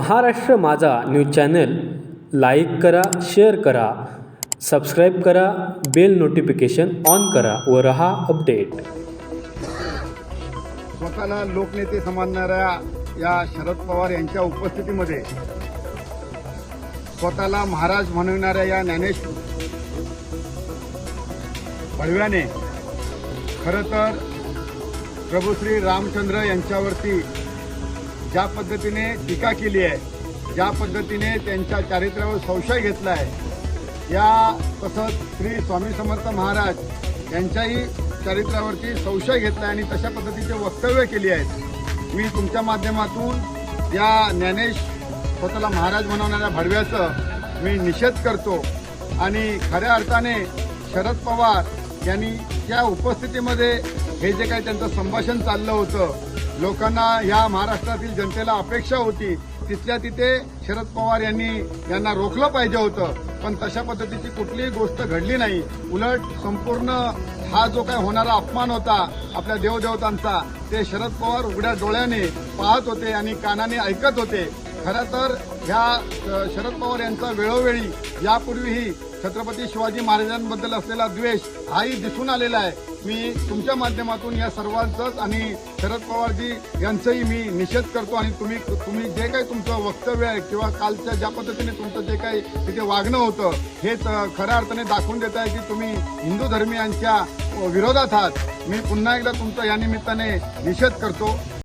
महाराष्ट्र माझा news channel like करा, share करा, सबस्क्राईब करा, बेल नोटिफिकेशन ऑन करा व रहा अपडेट. स्वतःला लोकनेते समजणाऱ्या या शरद पवार यांच्या उपस्थितीमध्ये स्वतःला महाराज म्हणणाऱ्या या ज्ञानेश भडव्याने खरं तर प्रभू श्री रामचंद्र यांच्यावरती ज्या पद्धतीने टीका केली आहे, ज्या पद्धतीने त्यांच्या चारित्र्यावर संशय घेतला आहे, या तसंच श्री स्वामी समर्थ महाराज यांच्याही चारित्र्यावरती संशय घेतला आहे आणि तशा पद्धतीचे वक्तव्य केली आहेत. मी तुमच्या माध्यमातून या ज्ञानेश स्वतःला महाराज म्हणवणाऱ्या भडव्याचं मी निषेध करतो आणि खऱ्या अर्थाने शरद पवार यांनी त्या उपस्थितीमध्ये हे जे काही त्यांचं संभाषण चाललं होतं, लोकांना या महाराष्ट्रातील जनतेला अपेक्षा होती तिथल्या तिथे शरद पवार यांना रोखलं पाहिजे होतं, पण तशा पद्धतीची कुठलीही गोष्ट घडली नाही. उलट संपूर्ण हा जो काय होणारा अपमान होता आपल्या देवदेवतांचा, ते शरद पवार उघड्या डोळ्याने पाहत होते आणि कानाने ऐकत होते. खरं तर ह्या शरद पवार यांचा वेळोवेळी यापूर्वीही छत्रपती शिवाजी महाराजांबद्दल असलेला द्वेष हाही दिसून आलेला आहे. मी तुमच्या माध्यमातून या सर्वांचंच आणि शरद पवारजी यांचंही मी निषेध करतो आणि तुम्ही जे काही तुमचं वक्तव्य आहे किंवा कालच्या ज्या पद्धतीने तुमचं जे काही तिथे वागणं होतं, हेच खऱ्या अर्थाने दाखवून देत आहे की तुम्ही हिंदू धर्मियांच्या विरोधात आहात. मी पुन्हा एकदा तुमचा या निमित्ताने निषेध करतो.